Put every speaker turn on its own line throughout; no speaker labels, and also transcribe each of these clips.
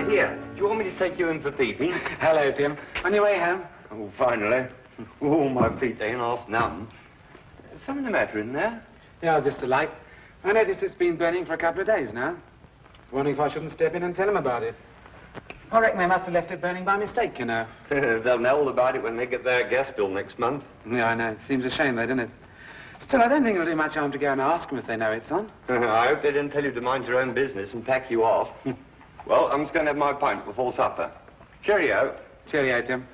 Here. Do you want me to take you in for peeping?
Hello, Tim. On your way home?
Oh, finally. Oh, my feet, they ain't half numb. Something the matter in there?
Yeah, just a light. I noticed it's been burning for a couple of days now. Wondering if I shouldn't step in and tell them about it. I reckon they must have left it burning by mistake, you know.
They'll know all about it when they get their gas bill next month.
Yeah, I know. Seems a shame, though, doesn't it? Still, I don't think it'll do much harm to go and ask them if they know it's on.
I hope they didn't tell you to mind your own business and pack you off. Well, I'm just going to have my pint before supper. Cheerio.
Cheerio, Tim.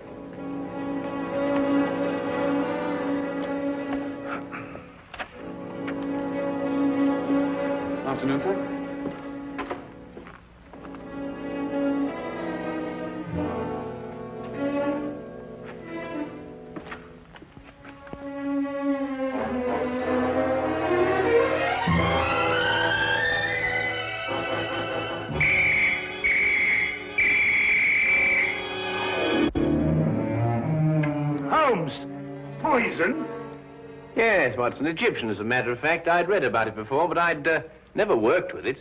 Afternoon, sir.
Poison?
Yes, Watson. Egyptian, as a matter of fact. I'd read about it before, but I'd never worked with it.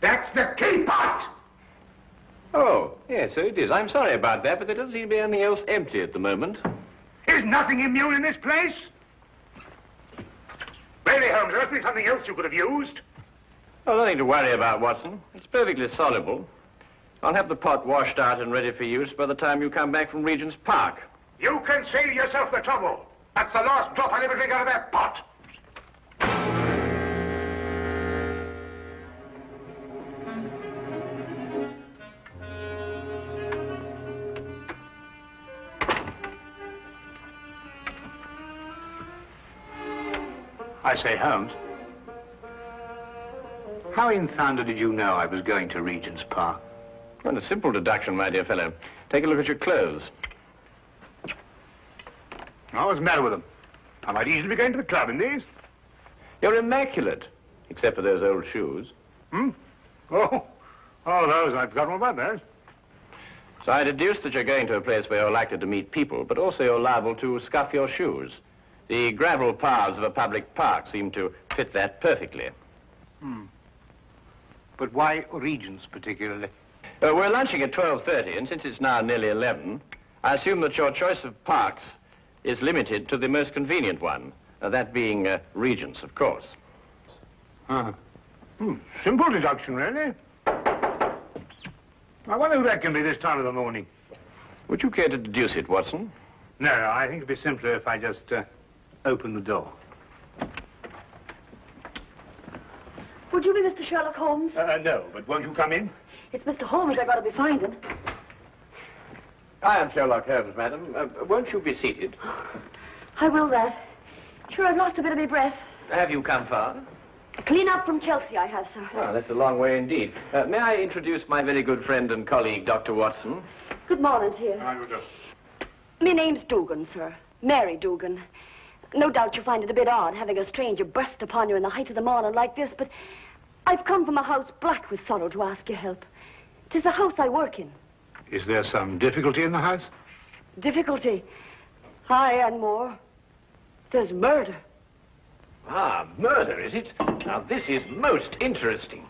That's the key pot!
Oh, yes, so it is. I'm sorry about that, but there doesn't seem to be anything else empty at the moment.
Is nothing immune in this place? Really, Holmes, there must be something else you could have used.
Oh, nothing to worry about, Watson. It's perfectly soluble. I'll have the pot washed out and ready for use by the time you come back from Regent's Park.
You can save yourself the trouble. That's the last drop I'll ever drink out of that pot. I say, Holmes, how in thunder did you know I was going to Regent's Park?
Well, a simple deduction, my dear fellow. Take a look at your clothes.
Oh, what's the matter with them? I might easily be going to the club in these.
You're immaculate, except for those old shoes.
Hmm? Oh, those. I've forgotten all about those.
So I deduced that you're going to a place where you're likely to meet people, but also you're liable to scuff your shoes. The gravel paths of a public park seem to fit that perfectly.
But why Regent's particularly?
We're lunching at 12:30, and since it's now nearly 11, I assume that your choice of parks is limited to the most convenient one, that being Regent's, of course.
Simple deduction, really. I wonder who that can be this time of the morning.
Would you care to deduce it, Watson?
No, I think it'd be simpler if I just open the door.
Would you be Mr. Sherlock Holmes?
No, but won't you come in?
It's Mr. Holmes I got to be finding.
I am Sherlock Holmes, madam. Won't you be seated?
I will that. Sure, I've lost a bit of my breath.
Have you come far?
Clean up from Chelsea, I have, sir.
Well, that's a long way indeed. May I introduce my very good friend and colleague, Dr. Watson?
Good morning to you.
I would
My name's Dugan, sir. Mary Dugan. No doubt you find it a bit odd having a stranger burst upon you in the height of the morning like this, but I've come from a house black with sorrow to ask your help. 'Tis the house I work in.
Is there some difficulty in the house?
Difficulty? Aye, and more. There's murder.
Ah, murder, is it? Now, this is most interesting.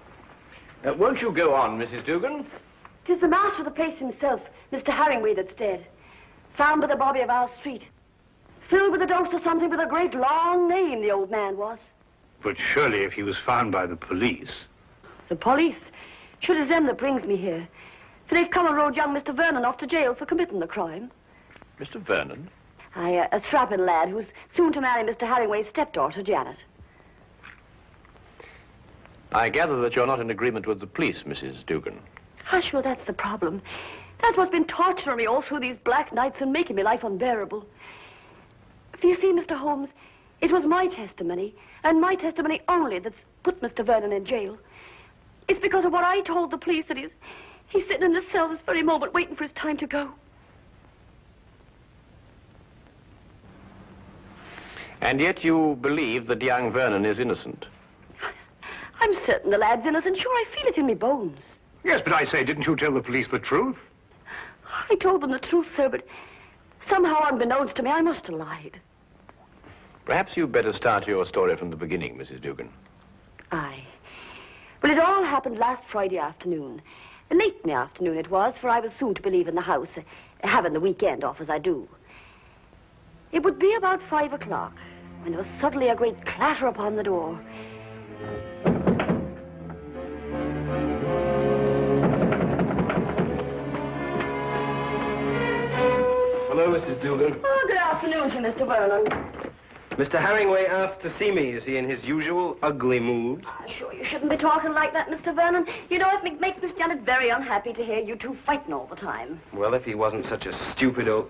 Won't you go on, Mrs. Dugan?
'Tis the master of the place himself, Mr. Harringway, that's dead. Found by the bobby of our street. Filled with a dose of something with a great long name, the old man was.
But surely if he was found by the police...
The police? Sure, it's them that brings me here. For they've come and rode young Mr. Vernon off to jail for committing the crime.
Mr. Vernon?
Aye, a strapping lad who's soon to marry Mr. Harringway's stepdaughter, Janet.
I gather that you're not in agreement with the police, Mrs. Dugan.
Ah, sure, that's the problem. That's what's been torturing me all through these black nights and making my life unbearable. For you see, Mr. Holmes, it was my testimony, and my testimony only, that's put Mr. Vernon in jail. It's because of what I told the police that he's sitting in the cell this very moment waiting for his time to go.
And yet you believe that young Vernon is innocent.
I'm certain the lad's innocent. Sure, I feel it in me bones.
Yes, but I say, didn't you tell the police the truth?
I told them the truth, sir, but somehow, unbeknownst to me, I must have lied.
Perhaps you'd better start your story from the beginning, Mrs. Dugan.
Aye. Well, it all happened last Friday afternoon. Late in the afternoon it was, for I was soon to be leaving the house, having the weekend off as I do. It would be about 5 o'clock when there was suddenly a great clatter upon the door.
Hello, Mrs. Dugan.
Oh, good afternoon to Mr. Vernon.
Mr. Herringway asked to see me. Is he in his usual ugly mood?
I'm sure you shouldn't be talking like that, Mr. Vernon. You know, it makes Miss Janet very unhappy to hear you two fighting all the time.
Well, if he wasn't such a stupid old...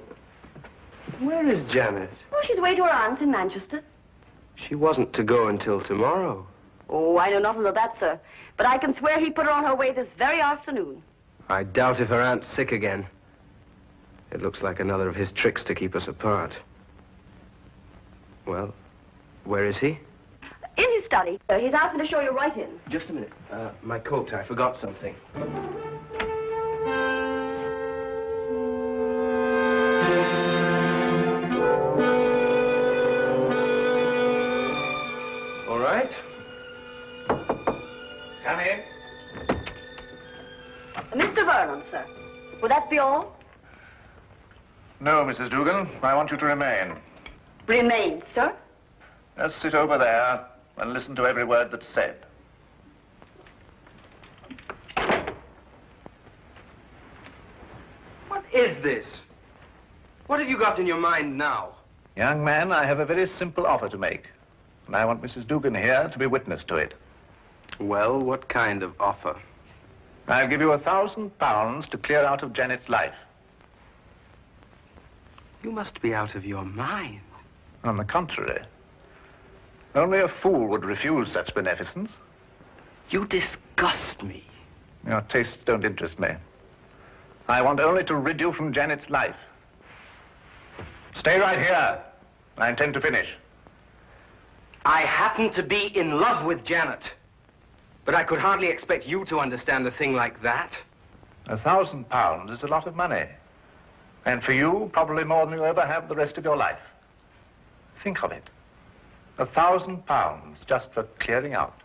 Where is Janet?
Oh, she's away to her aunt's in Manchester.
She wasn't to go until tomorrow.
Oh, I know nothing of that, sir. But I can swear he put her on her way this very afternoon.
I doubt if her aunt's sick again. It looks like another of his tricks to keep us apart. Well, where is he?
In his study, sir. He's asked me to show you right in.
Just a minute. My coat, I forgot something. All right.
Come in.
Mr. Vernon, sir. Would that be all?
No, Mrs. Dugan. I want you to remain.
Remain, sir.
Just sit over there and listen to every word that's said.
What is this? What have you got in your mind now?
Young man, I have a very simple offer to make. And I want Mrs. Dugan here to be witness to it.
Well, what kind of offer?
I'll give you £1,000 to clear out of Janet's life.
You must be out of your mind.
On the contrary. Only a fool would refuse such beneficence.
You disgust me.
Your tastes don't interest me. I want only to rid you from Janet's life. Stay right here. I intend to finish.
I happen to be in love with Janet. But I could hardly expect you to understand a thing like that.
£1,000 is a lot of money. And for you, probably more than you'll ever have the rest of your life. Think of it. £1,000 just for clearing out.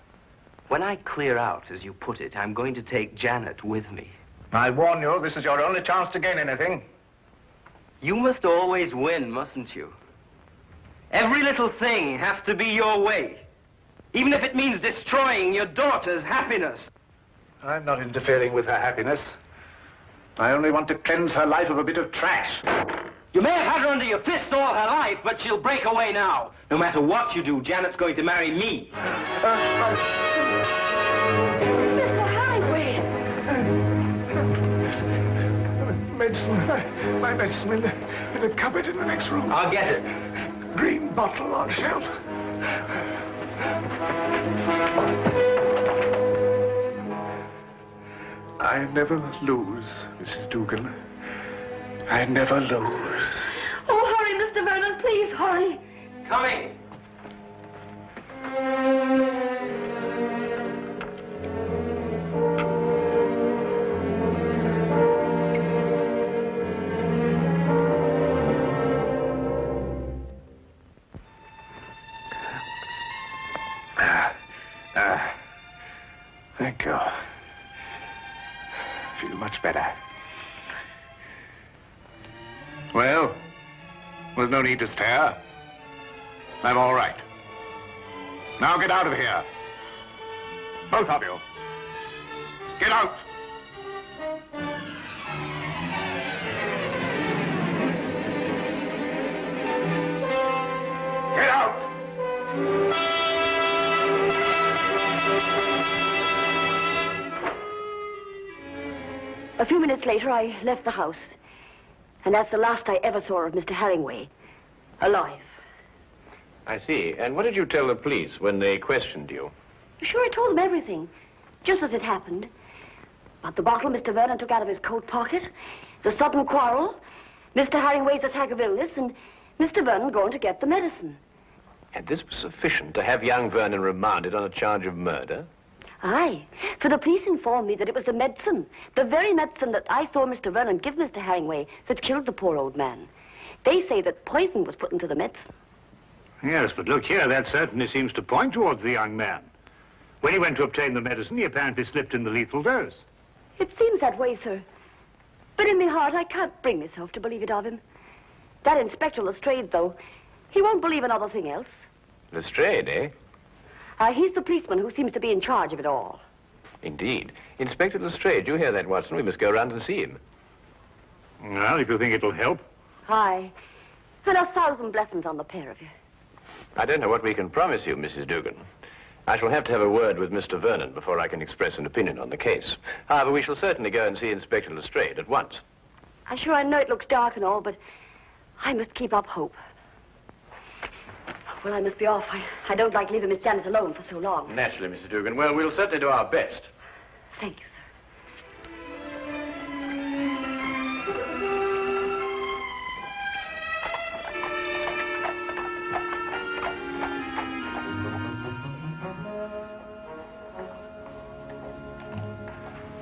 When I clear out, as you put it, I'm going to take Janet with me.
I warn you, this is your only chance to gain anything.
You must always win, mustn't you? Every little thing has to be your way. Even if it means destroying your daughter's happiness.
I'm not interfering with her happiness. I only want to cleanse her life of a bit of trash.
You may have had her under your fist all her life, but she'll break away now. No matter what you do, Janet's going to marry me.
Mr. Herringway!
Medicine. My medicine in the cupboard in the next room.
I'll get it.
Green bottle on shelf. I never lose, Mrs. Dugan. I never lose.
Oh, hurry, Mr. Vernon, please, hurry.
Coming.
Thank you. Feel much better. Well, there's no need to stare. I'm all right. Now get out of here. Both of you. Get out. Get out.
A few minutes later, I left the house. And that's the last I ever saw of Mr. Herringway. Alive.
I see. And what did you tell the police when they questioned you?
Sure, I told them everything. Just as it happened. About the bottle Mr. Vernon took out of his coat pocket, the sudden quarrel, Mr. Herringway's attack of illness, and Mr. Vernon going to get the medicine.
And this was sufficient to have young Vernon remanded on a charge of murder?
Aye, for the police informed me that it was the medicine, the very medicine that I saw Mr. Vernon give Mr. Herringway, that killed the poor old man. They say that poison was put into the medicine.
Yes, but look here, that certainly seems to point towards the young man. When he went to obtain the medicine, he apparently slipped in the lethal dose.
It seems that way, sir. But in my heart, I can't bring myself to believe it of him. That Inspector Lestrade, though, he won't believe another thing else.
Lestrade, eh?
He's the policeman who seems to be in charge of it all.
Indeed. Inspector Lestrade, you hear that, Watson? We must go round and see him.
Well, if you think it'll help.
Aye. And 1,000 blessings on the pair of you.
I don't know what we can promise you, Mrs. Dugan. I shall have to have a word with Mr. Vernon before I can express an opinion on the case. However, we shall certainly go and see Inspector Lestrade at once.
I know it looks dark and all, but I must keep up hope. Well, I must be off. I don't like leaving Miss Janet alone for so long.
Naturally, Mrs. Dugan. Well, we'll certainly do our best.
Thank you, sir.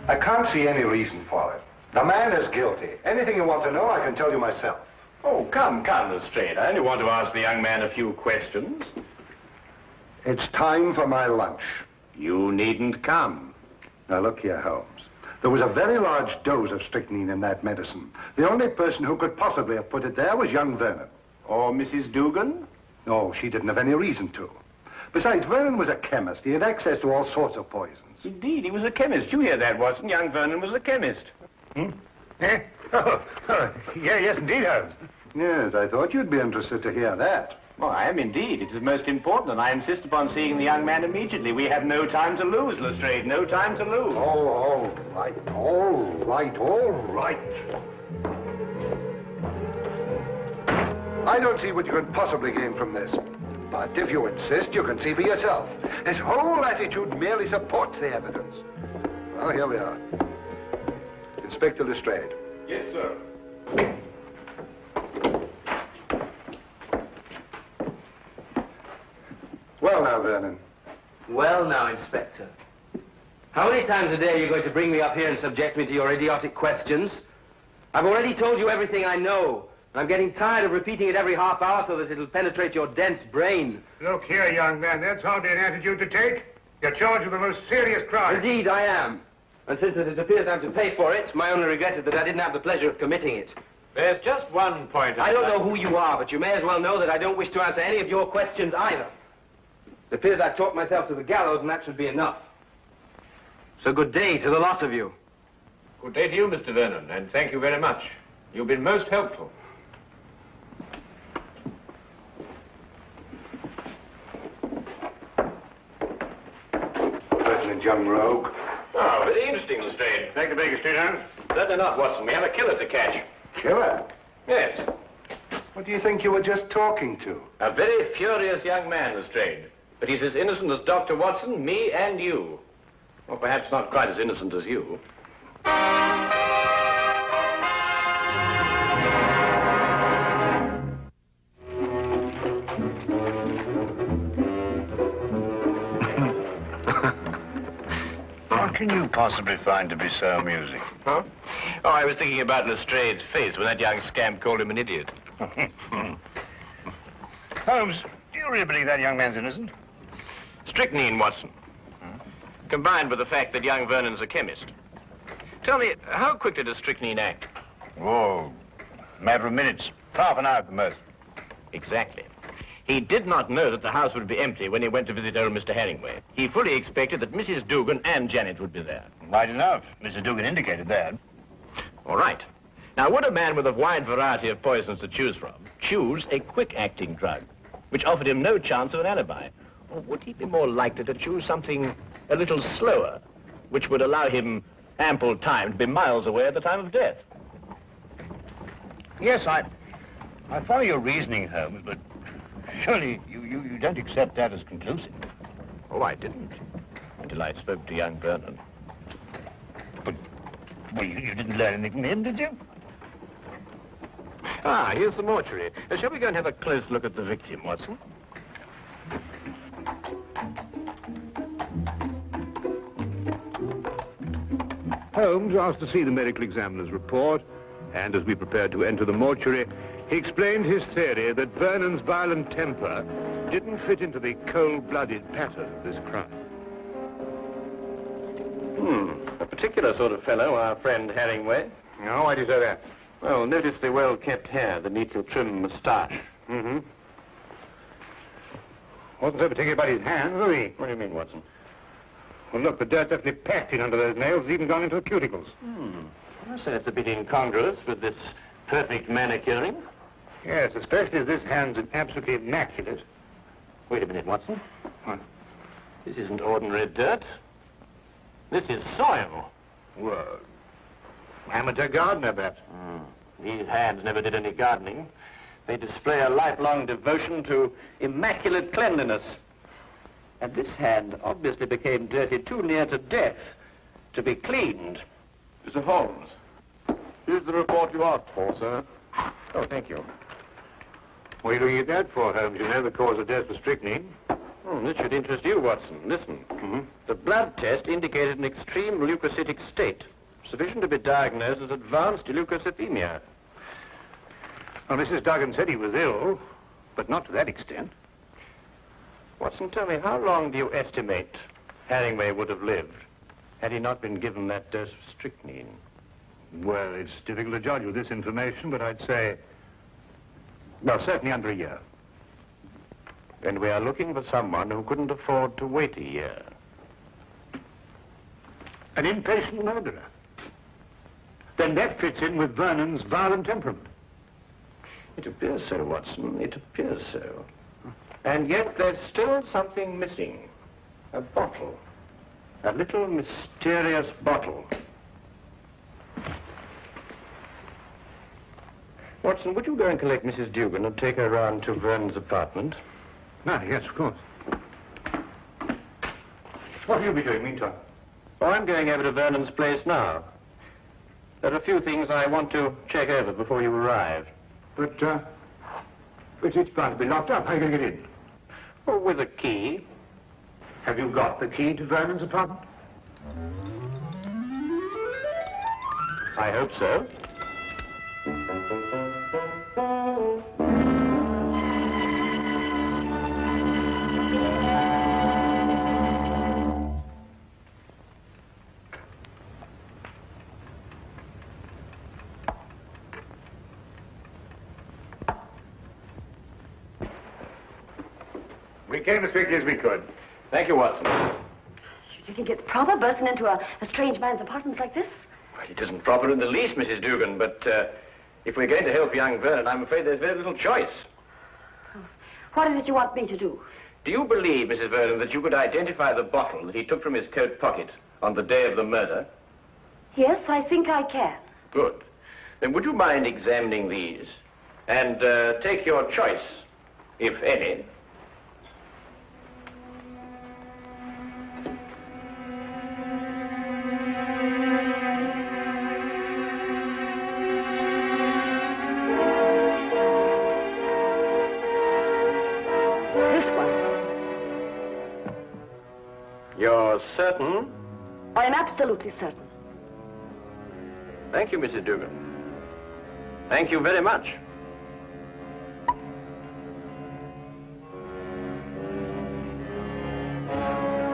I can't see any reason for it. The man is guilty. Anything you want to know, I can tell you myself.
Oh, come, Lestrade. I only want to ask the young man a few questions.
It's time for my lunch.
You needn't come.
Now, look here, Holmes. There was a very large dose of strychnine in that medicine. The only person who could possibly have put it there was young Vernon.
Or Mrs. Dugan?
No, she didn't have any reason to. Besides, Vernon was a chemist. He had access to all sorts of poisons.
Indeed, he was a chemist. You hear that, Watson? Young Vernon was a chemist.
Hmm? Eh? Oh, yes, indeed, Holmes.
Yes, I thought you'd be interested to hear that.
Well, I am indeed. It is most important, and I insist upon seeing the young man immediately. We have no time to lose, Lestrade. No time to lose.
Oh, all right, all right, all right. I don't see what you can possibly gain from this. But if you insist, you can see for yourself. His whole attitude merely supports the evidence. Well, here we are. Inspector Lestrade.
Yes, sir.
Well now, Vernon.
Well now, Inspector. How many times a day are you going to bring me up here and subject me to your idiotic questions? I've already told you everything I know. I'm getting tired of repeating it every half hour so that it'll penetrate your dense brain.
Look here, young man, that's hardly an attitude to take. You're charged with the most serious crime.
Indeed, I am. And since it appears I'm to pay for it, my only regret is that I didn't have the pleasure of committing it.
There's just one point.
I don't know who you are, but you may as well know that I don't wish to answer any of your questions either. It appears I've talked myself to the gallows, and that should be enough. So good day to the lot of you.
Good day to you, Mr. Vernon, and thank you very much. You've been most helpful.
President Young Rogue.
Oh, very interesting, Lestrade.
Take the Baker Street, Holmes.
Certainly not, Watson. We have a killer to catch.
Killer?
Yes.
What do you think you were just talking to?
A very furious young man, Lestrade. But he's as innocent as Dr. Watson, me, and you. Or perhaps not quite as innocent as you.
What can you possibly find to be so amusing?
Huh? Oh, I was thinking about Lestrade's face when that young scamp called him an idiot.
Holmes, do you really believe that young man's innocent?
Strychnine, Watson. Combined with the fact that young Vernon's a chemist. Tell me, how quickly does strychnine act?
Oh, matter of minutes. Half an hour at the most.
Exactly. He did not know that the house would be empty when he went to visit old Mr. Herringway. He fully expected that Mrs. Dugan and Janet would be there.
Right enough. Mr. Dugan indicated that.
All right. Now, would a man with a wide variety of poisons to choose from choose a quick-acting drug, which offered him no chance of an alibi? Or would he be more likely to choose something a little slower, which would allow him ample time to be miles away at the time of death?
Yes, I follow your reasoning, Holmes, but surely you don't accept that as conclusive.
Oh, I didn't, until I spoke to young Vernon.
But, well, you didn't learn anything from him, did you?
Ah, here's the mortuary. Shall we go and have a close look at the victim, Watson?
Holmes asked to see the medical examiner's report, and as we prepared to enter the mortuary, he explained his theory that Vernon's violent temper didn't fit into the cold-blooded pattern of this crime.
A particular sort of fellow, our friend Herringway.
Oh, why do you say that?
Well, notice the well-kept hair, the neatly trimmed moustache.
Mm-hmm. Wasn't so particular about his hands, was he?
What do you mean, Watson?
Well, look, the dirt definitely packed in under those nails. It's even gone into the cuticles.
I say it's a bit incongruous with this perfect manicuring.
Yes, especially as this hand's absolutely immaculate.
Wait a minute, Watson.
What?
This isn't ordinary dirt. This is soil.
Well, amateur gardener, perhaps.
These hands never did any gardening. They display a lifelong devotion to immaculate cleanliness. And this hand obviously became dirty too near to death to be cleaned.
Mr. Holmes, here's the report you asked for, sir.
Oh, thank you.
What are you looking at that for, Holmes? You know the cause of death was strychnine.
This should interest you, Watson. Listen. The blood test indicated an extreme leukocytic state, sufficient to be diagnosed as advanced leukocythemia.
Well, Mrs. Duggan said he was ill, but not to that extent.
Watson, tell me, how long do you estimate Herringway would have lived had he not been given that dose of strychnine?
Well, it's difficult to judge with this information, but I'd say, well, certainly under a year.
Then we are looking for someone who couldn't afford to wait a year.
An impatient murderer. Then that fits in with Vernon's violent temperament.
It appears so, Watson. It appears so. And yet there's still something missing. A bottle. A little mysterious bottle. Watson, would you go and collect Mrs. Dugan and take her round to Vernon's apartment?
Ah, yes, of course. What will you be doing meantime?
Oh, I'm going over to Vernon's place now. There are a few things I want to check over before you arrive.
But it's bound to be locked up. How are you going to get in?
Oh, with a key.
Have you got the key to Vernon's apartment?
I hope so.
We came as quickly as we could.
Thank you, Watson.
Do you think it's proper bursting into a strange man's apartment like this?
Well, it isn't proper in the least, Mrs. Dugan, but if we're going to help young Vernon, I'm afraid there's very little choice.
What is it you want me to do?
Do you believe, Mrs. Vernon, that you could identify the bottle that he took from his coat pocket on the day of the murder?
Yes, I think I can.
Good. Then would you mind examining these and take your choice, if any? You're certain?
I am absolutely certain.
Thank you, Mrs. Dugan. Thank you very much.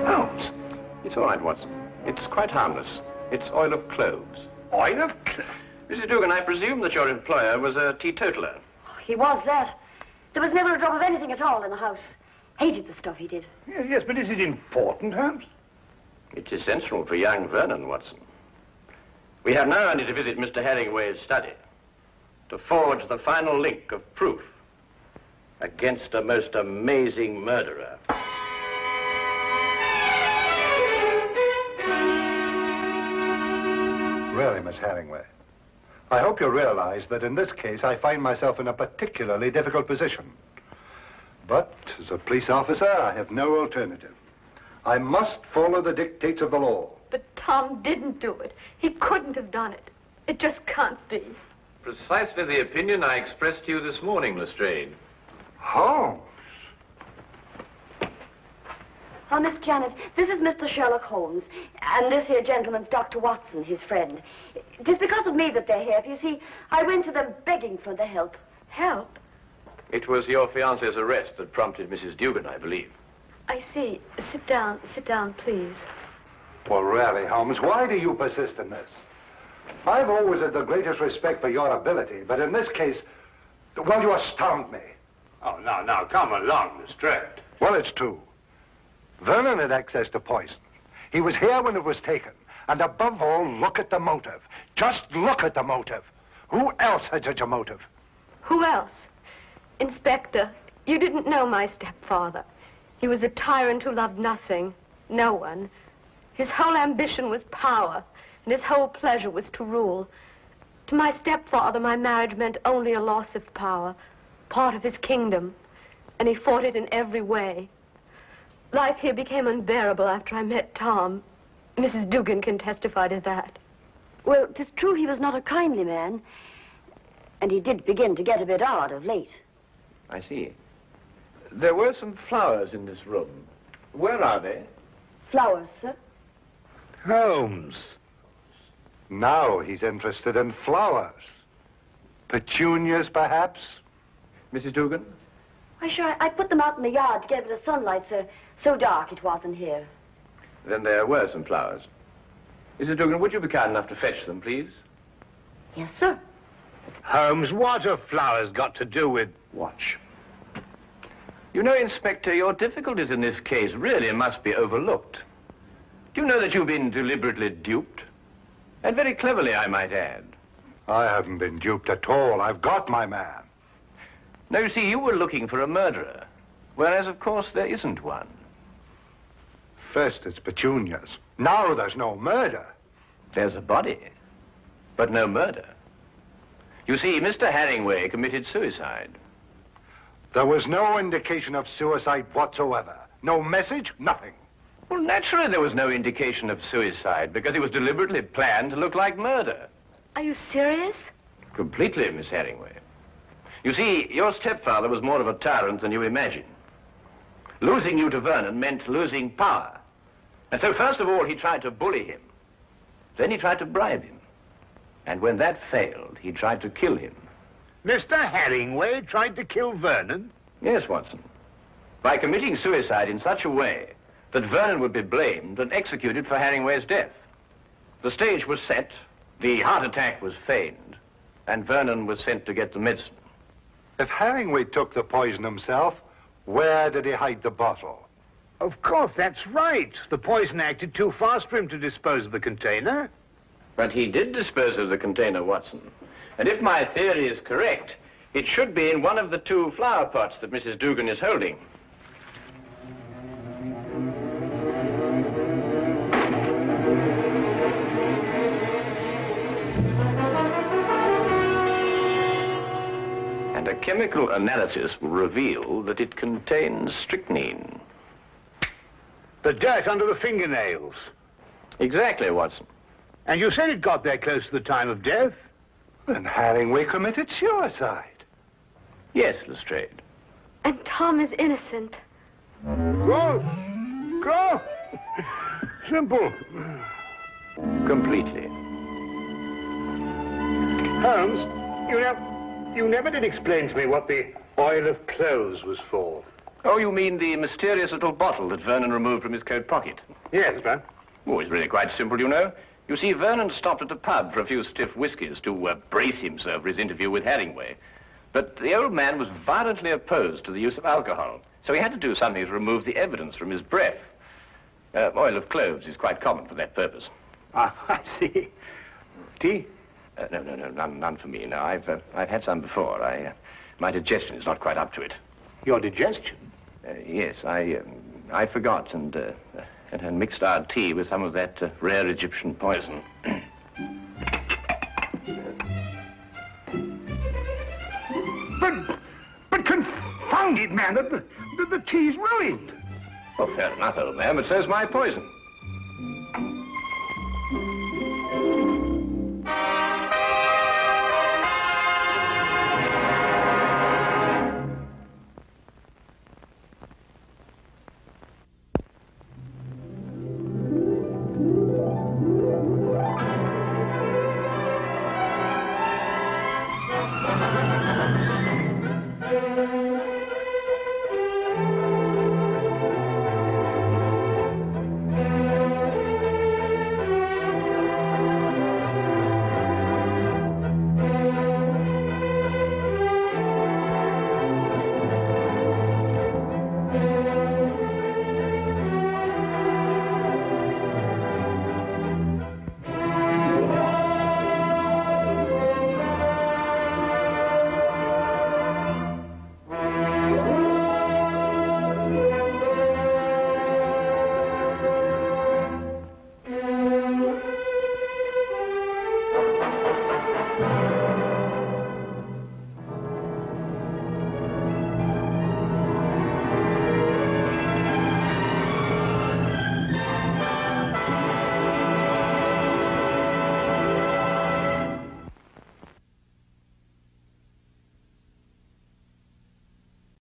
Holmes!
It's all right, Watson. It's quite harmless. It's oil of cloves.
Oil of cloves?
Mrs. Dugan, I presume that your employer was a teetotaler.
Oh, he was that. There was never a drop of anything at all in the house. Hated the stuff he did.
Yes, but is it important, Holmes?
It's essential for young Vernon, Watson. We have now only to visit Mr. Herringway's study to forge the final link of proof against a most amazing murderer.
Really, Miss Herringway, I hope you realize that in this case I find myself in a particularly difficult position. But as a police officer, I have no alternative. I must follow the dictates of the law.
But Tom didn't do it. He couldn't have done it. It just can't be.
Precisely the opinion I expressed to you this morning, Lestrade.
Holmes?
Oh, Miss Janet, this is Mr. Sherlock Holmes, and this here gentleman's Dr. Watson, his friend. It is because of me that they're here. You see, I went to them begging for the help.
Help?
It was your fiancé's arrest that prompted Mrs. Dugan, I believe.
I see. Sit down, please.
Well, really, Holmes, why do you persist in this? I've always had the greatest respect for your ability, but in this case, well, you astound me.
Oh, now, come along, Lestrade.
Well, it's true. Vernon had access to poison. He was here when it was taken. And above all, look at the motive. Just look at the motive. Who else had such a motive?
Who else? Inspector, you didn't know my stepfather. He was a tyrant who loved nothing, no one. His whole ambition was power, and his whole pleasure was to rule. To my stepfather, my marriage meant only a loss of power, part of his kingdom, and he fought it in every way. Life here became unbearable after I met Tom. Mrs. Dugan can testify to that.
Well, 'tis true he was not a kindly man, and he did begin to get a bit odd of late.
I see. There were some flowers in this room. Where are they?
Flowers, sir?
Holmes.
Now he's interested in flowers. Petunias, perhaps?
Mrs. Dugan?
Why, sure, I put them out in the yard to get a bit of sunlight, sir. So dark it was in here.
Then there were some flowers. Mrs. Dugan, would you be kind enough to fetch them, please?
Yes, sir.
Holmes, what have flowers got to do with...
Watch. You know, Inspector, your difficulties in this case really must be overlooked. Do you know that you've been deliberately duped? And very cleverly, I might add.
I haven't been duped at all. I've got my man.
Now, you see, you were looking for a murderer, whereas, of course, there isn't one.
First it's petunias. Now there's no murder.
There's a body, but no murder. You see, Mr. Herringway committed suicide.
There was no indication of suicide whatsoever. No message, nothing.
Well, naturally there was no indication of suicide, because it was deliberately planned to look like murder.
Are you serious?
Completely, Miss Herringway. You see, your stepfather was more of a tyrant than you imagine. Losing you to Vernon meant losing power. And so first of all, he tried to bully him. Then he tried to bribe him. And when that failed, he tried to kill him.
Mr. Herringway tried to kill Vernon?
Yes, Watson. By committing suicide in such a way that Vernon would be blamed and executed for Herringway's death. The stage was set, the heart attack was feigned, and Vernon was sent to get the medicine.
If Herringway took the poison himself, where did he hide the bottle?
Of course, that's right. The poison acted too fast for him to dispose of the container.
But he did dispose of the container, Watson. And if my theory is correct, it should be in one of the two flower pots that Mrs. Dugan is holding. And a chemical analysis will reveal that it contains strychnine.
The dirt under the fingernails.
Exactly, Watson.
And you said it got there close to the time of death?
Then Herringway committed suicide.
Yes, Lestrade.
And Tom is innocent.
Go! Go! Simple.
Completely.
Holmes, you never did explain to me what the oil of clothes was for.
Oh, you mean the mysterious little bottle that Vernon removed from his coat pocket?
Yes, sir.
Oh, it's really quite simple, you know. You see, Vernon stopped at a pub for a few stiff whiskies to brace himself for his interview with Herringway. But the old man was violently opposed to the use of alcohol, so he had to do something to remove the evidence from his breath. Oil of cloves is quite common for that purpose.
Ah, I see. Tea?
No, none for me. No, I've had some before. My digestion is not quite up to it.
Your digestion?
Yes, I forgot and mixed our tea with some of that rare Egyptian poison.
But confound it, man, the tea's ruined.
Oh, fair enough, old man, but so's my poison.